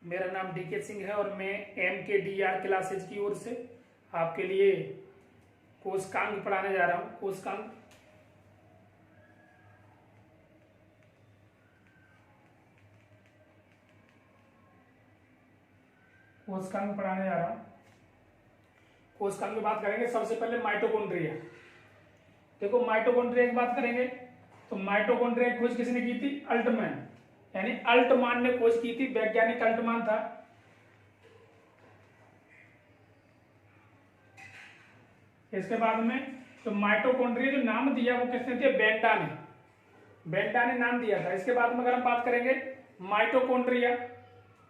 मेरा नाम डीके सिंह है और मैं MKDR क्लासेज की ओर से आपके लिए कोषांक पढ़ाने जा रहा हूँ। कोषांक पढ़ाने जा रहा हूँ। कोषांक की बात करेंगे। सबसे पहले माइटोकॉन्ड्रिया। देखो, माइटोकॉन्ड्रिया की बात करेंगे तो माइटोकॉन्ड्रिया की खोज किसने की थी? अल्टमैन, यानी अल्टमान ने खोज की थी। वैज्ञानिक अल्टमान था। इसके बाद में तो माइटोकॉन्ड्रिया जो नाम दिया वो किसने दिया? बेंटा ने नाम दिया था। इसके बाद में अगर हम बात करेंगे माइटोकॉन्ड्रिया,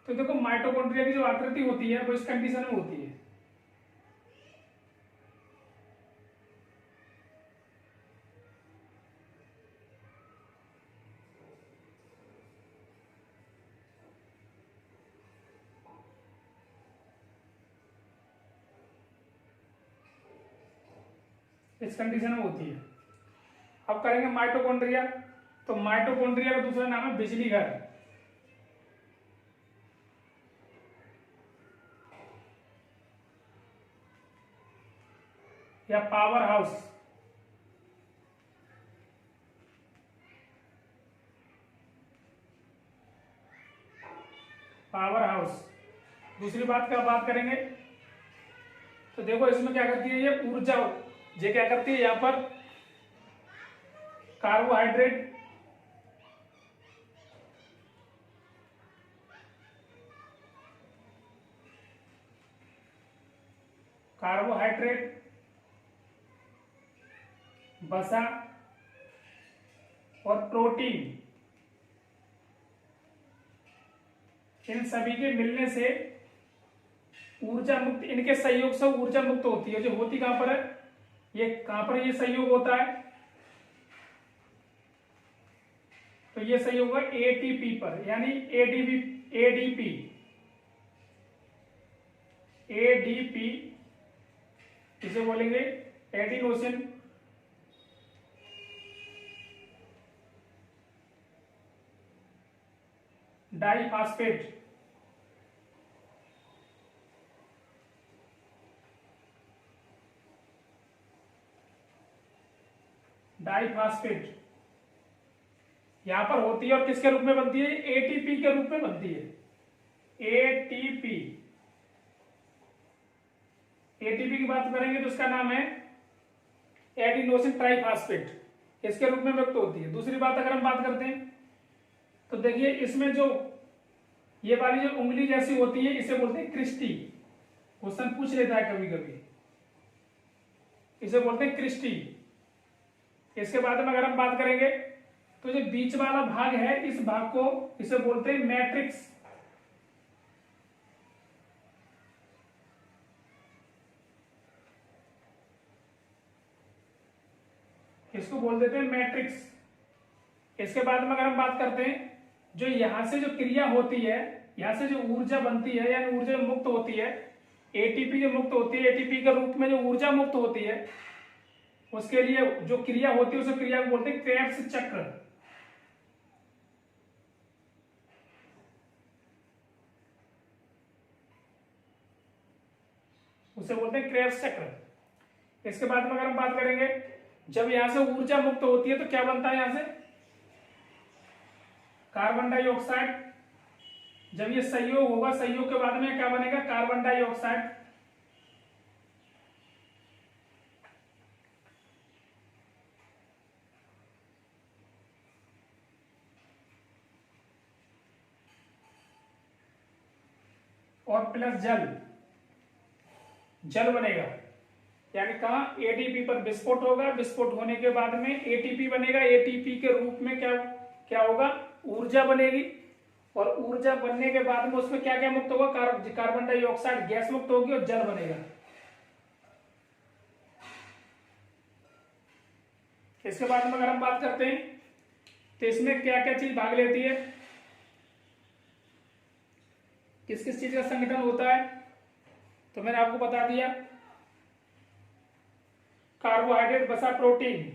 तो देखो माइटोकॉन्ड्रिया की जो आकृति होती है वो इस कंडीशन में होती है। इस कंडीशन में होती है। अब करेंगे माइटोकॉन्ड्रिया, तो माइटोकॉन्ड्रिया का दूसरा नाम है बिजली घर या पावर हाउस। दूसरी बात का बात करेंगे तो देखो इसमें क्या करती है ये ऊर्जा, ये क्या करती है यहां पर कार्बोहाइड्रेट वसा और प्रोटीन, इन सभी के मिलने से ऊर्जा मुक्त, इनके सहयोग से ऊर्जा मुक्त होती है। जो होती कहां पर है? ये कहां पर ये सहयोग होता है? तो ये सहयोग है ATP पर, यानी ADP इसे बोलेंगे एडिनोसिन डाइफॉस्फेट। यहां पर होती है और किसके रूप में बनती है? ATP के रूप में बनती है। ATP की बात करेंगे तो उसका नाम है एडिनोसिन ट्राइफॉस्फेट, इसके रूप में व्यक्त होती है। दूसरी बात अगर हम बात करते हैं तो देखिए इसमें जो ये वाली जो उंगली जैसी होती है इसे बोलते हैं क्रिस्टी। क्वेश्चन पूछ लेता है कभी कभी, इसे बोलते हैं क्रिस्टी। इसके बाद में अगर हम बात करेंगे तो जो बीच वाला भाग है इस भाग को इसे बोलते हैं मैट्रिक्स। इसको बोल देते हैं मैट्रिक्स। इसके बाद में अगर हम बात करते हैं जो यहां से जो क्रिया होती है, यहां से जो ऊर्जा बनती है यानी ऊर्जा मुक्त होती है, ATP जो मुक्त होती है, ATP के रूप में जो ऊर्जा मुक्त होती है उसके लिए जो क्रिया होती है उस क्रिया को बोलते हैं क्रेब्स चक्र। उसे बोलते हैं क्रेब्स चक्र। इसके बाद में अगर हम बात करेंगे जब यहां से ऊर्जा मुक्त होती है तो क्या बनता है? यहां से कार्बन डाइऑक्साइड। जब ये संयोग होगा, संयोग के बाद में क्या बनेगा? Carbon dioxide. और प्लस जल बनेगा, यानी कहा ATP पर विस्फोट होगा। विस्फोट होने के बाद में ATP बनेगा। ATP के रूप में क्या होगा? ऊर्जा बनेगी। और ऊर्जा बनने के बाद में उसमें क्या क्या मुक्त होगा? कार्बन डाइऑक्साइड गैस मुक्त होगी और जल बनेगा। इसके बाद में अगर हम बात करते हैं तो इसमें क्या क्या चीज भाग लेती है, किस किस चीज का संगठन होता है? तो मैंने आपको बता दिया, कार्बोहाइड्रेट वसा प्रोटीन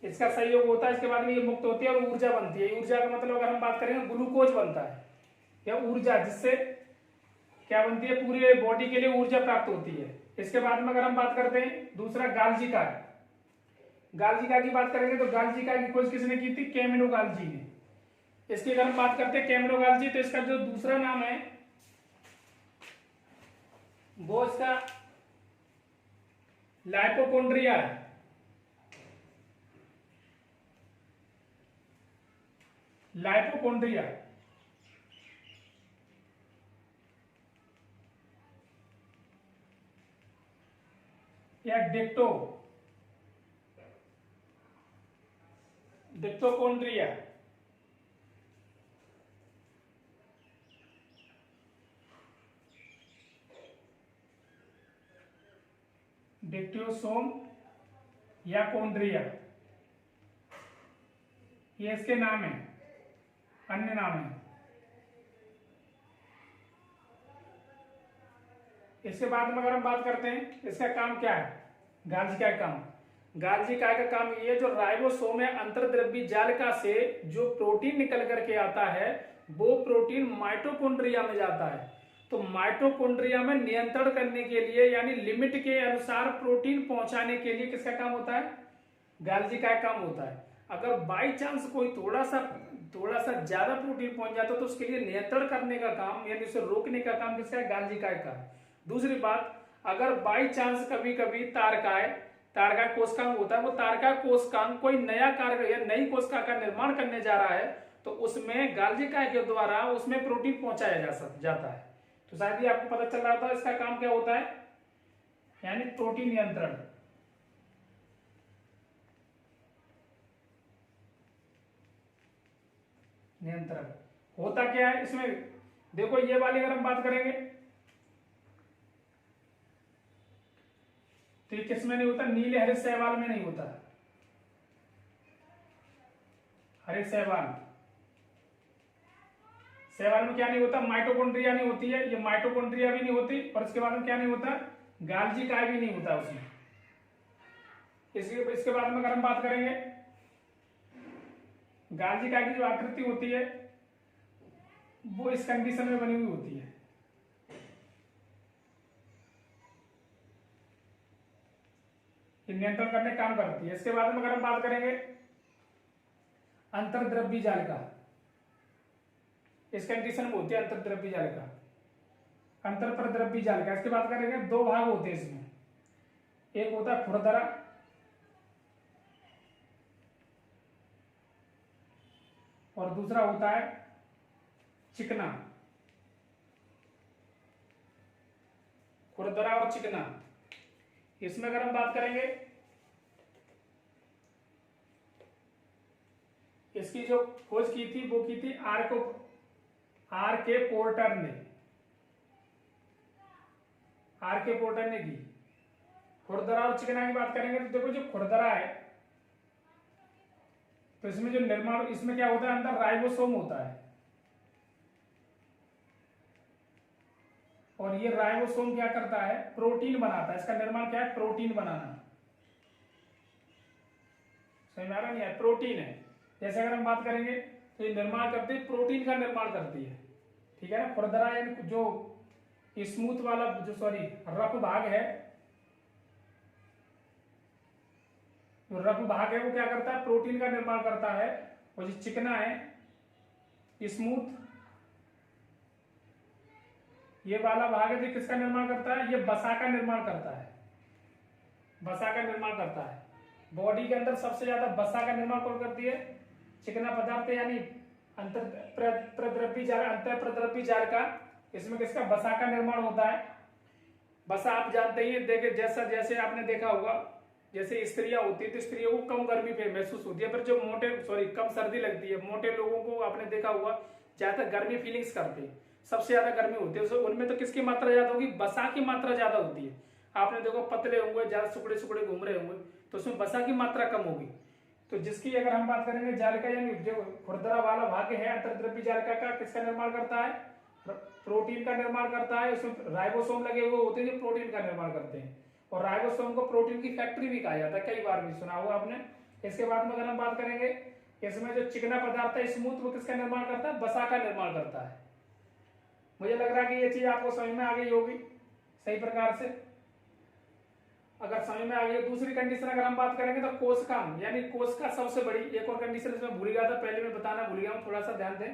इसका सहयोग होता है। इसके बाद में ये मुक्त होती है और ऊर्जा बनती है। ऊर्जा का मतलब अगर हम बात करें ग्लूकोज बनता है। या ऊर्जा, जिससे क्या बनती है, पूरे बॉडी के लिए ऊर्जा प्राप्त होती है। इसके बाद में अगर हम बात करते हैं दूसरा गाल्जी काय। गाल्जी काय की बात करेंगे तो गाल्जी काय की खोज किसने की थी, कैमिनो गाल्जी ने। इसकी अगर हम बात करते हैं कैमिनो गाल्जी, तो इसका जो दूसरा नाम है वो इसका लाइपोकोन्ड्रिया है। लाइपोकोन्ड्रिया या डिप्टोकोन्ड्रिया। डिप्टोसोम या कोन्ड्रिया, ये इसके नाम है, अन्य नाम है। इसके बाद में अगर हम बात करते हैं इसका काम क्या है, गाल्जी काय काम। गाल्जी काय का काम ये है, जो राइबोसोम है अंतर्द्रव्यी जालिका से जो प्रोटीन निकल करके आता है वो प्रोटीन माइटोकॉन्ड्रिया में जाता है। तो माइटोकॉन्ड्रिया में नियंत्रण करने के लिए यानी लिमिट के अनुसार प्रोटीन पहुंचाने के लिए किसका काम होता है, गाल्जी काय काम होता है। अगर बाई चांस कोई थोड़ा सा ज्यादा प्रोटीन पहुंच जाता है तो उसके लिए नियंत्रण करने का काम यानी उसे रोकने का काम किसका है, गाल्जी काय का। दूसरी बात, अगर बाई चांस कभी कभी तारकाय कोशिकांग होता है, वो तारकाय कोशिकांग कोई नया कार्य या नई कोशिका का निर्माण करने जा रहा है तो उसमें गाल्जी काय के द्वारा उसमें प्रोटीन पहुंचाया जाता है। तो शायद ये आपको पता चल रहा था इसका काम क्या होता है, यानी प्रोटीन नियंत्रण। होता क्या है इसमें, देखो ये वाली अगर हम बात करेंगे तो ये किसमें नहीं होता, नीले हरित शैवाल में नहीं होता। हरित शैवाल में क्या नहीं होता, माइटोकॉन्ड्रिया नहीं होती है, ये माइटोकॉन्ड्रिया भी नहीं होती, और इसके बाद में क्या नहीं होता, गाल्जी काय भी नहीं होता उसमें। इसके बाद में अगर हम बात करेंगे गाल्जी काय की जो आकृति होती है वो इस कंडीशन में बनी हुई होती है। नियंत्रण करने काम करती है। इसके बाद में अगर हम बात करेंगे अंतर्द्रव्यी जालिका, इस कंडीशन में होती है अंतर्द्रव्यी जालिका, अंतरप्रद्रव्यी जालिका। इसकी बात करेंगे दो भाग होते हैं इसमें, एक होता है खुरदरा और दूसरा होता है चिकना। खुरदरा और चिकना, इसमें अगर हम बात करेंगे इसकी जो खोज की थी वो की थी आर के पोर्टर ने की। खुरदरा और चिकना की बात करेंगे तो देखो जो खुरदरा है तो इसमें जो निर्माण, इसमें क्या होता है, अंदर राइबोसोम होता है और ये राइबोसोम क्या करता है, प्रोटीन बनाता है। इसका निर्माण क्या है, प्रोटीन बनाना। समझ में आ रहा नहीं है, प्रोटीन है। जैसे अगर हम बात करेंगे तो ये निर्माण करती है, प्रोटीन का निर्माण करती है, ठीक है ना। खुरदरा यानी जो स्मूथ वाला रफ भाग है, जो रफ भाग है वो क्या करता है, प्रोटीन का निर्माण करता है। और जो चिकना है स्मूथ, ये वाला भाग है जो किसका निर्माण करता है, ये वसा का निर्माण करता है, वसा का निर्माण करता है। बॉडी के अंदर सबसे ज्यादा वसा का निर्माण कौन करती है, चिकना पदार्थ यानी अंतरप्रद्रव्यी जालिका, इसमें किसका, वसा का निर्माण होता है। वसा आप जानते ही देखे, जैसे आपने देखा होगा, जैसे स्त्रियां होती है तो स्त्रियों को कम गर्मी महसूस होती है, पर जो कम सर्दी लगती है। मोटे लोगों को आपने देखा होगा ज्यादा गर्मी फीलिंग्स करते हैं, सबसे ज्यादा गर्मी होती है उनमें। तो किसकी मात्रा ज्यादा होगी, वसा की मात्रा ज्यादा होती है। आपने देखो पतले होंगे, ज्यादा सुकड़े घूम रहे होंगे तो उसमें वसा की मात्रा कम होगी। तो जिसकी अगर हम बात करेंगे जालिका यानी जो खुरदरा वाला भाग है अंतर्द्रव्यी जालिका का, किसका निर्माण करता है, प्रोटीन का निर्माण करता है। उसमें राइबोसोम लगे हुए होते हैं जो प्रोटीन का निर्माण करते हैं, और राइबोसोम को प्रोटीन की फैक्ट्री भी कहा जाता है, कई बार भी सुना होगा आपने। इसके बाद में अगर हम बात करेंगे इसमें जो चिकना पदार्थ है स्मूथ, वो किसका निर्माण करता है, वसा का निर्माण करता है। मुझे लग रहा है कि ये चीज आपको समझ में आ गई होगी सही प्रकार से। अगर समझ में आ गई, दूसरी कंडीशन अगर हम बात करेंगे तो कोशिकांग, यानी कोशिका सबसे बड़ी, एक और कंडीशन इसमें भूल गया था, पहले मैं बताना भूल गया हूँ, थोड़ा सा ध्यान दें।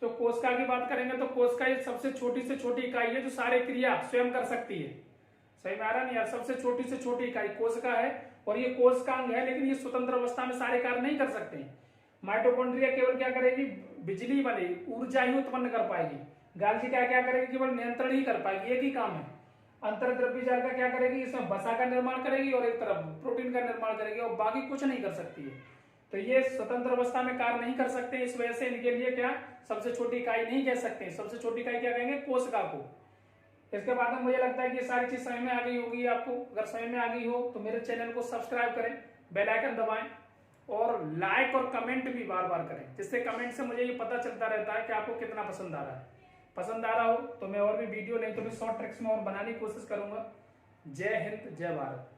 तो कोशिका की बात करेंगे तो कोशिका एक सबसे छोटी से छोटी इकाई है जो सारे क्रिया स्वयं कर सकती है। सही में आ रहा नहीं यार, सबसे छोटी से छोटी इकाई कोशिका है और ये कोशिकांग है, लेकिन ये स्वतंत्र अवस्था में सारे कार्य नहीं कर सकते। माइटोकॉन्ड्रिया केवल क्या करेगी, बिजली वाली ऊर्जा ही उत्पन्न कर पाएगी। गाल्जी क्या करेगी, केवल नियंत्रण ही कर पाएगी, एक ही काम है। अंतर्द्रव्य जाल का क्या करेगी, इसमें वसा का निर्माण करेगी और एक तरफ प्रोटीन का निर्माण करेगी और बाकी कुछ नहीं कर सकती है। तो ये स्वतंत्र अवस्था में कार्य नहीं कर सकते, इस वजह से इनके लिए क्या सबसे छोटी इकाई नहीं कह सकते, सबसे छोटी इकाई क्या कहेंगे, कोशिका को। इसके बाद में मुझे लगता है कि ये सारी चीज समझ में आ गई होगी आपको। अगर समझ में आ गई हो तो मेरे चैनल को सब्सक्राइब करें, बेल आइकन दबाएं और लाइक और कमेंट भी बार बार करें, जिससे कमेंट से मुझे ये पता चलता रहता है कि आपको कितना पसंद आ रहा है। पसंद आ रहा हो तो मैं और भी वीडियो नहीं तो भी शॉर्ट ट्रिक्स में और बनाने की कोशिश करूंगा। जय हिंद, जय भारत।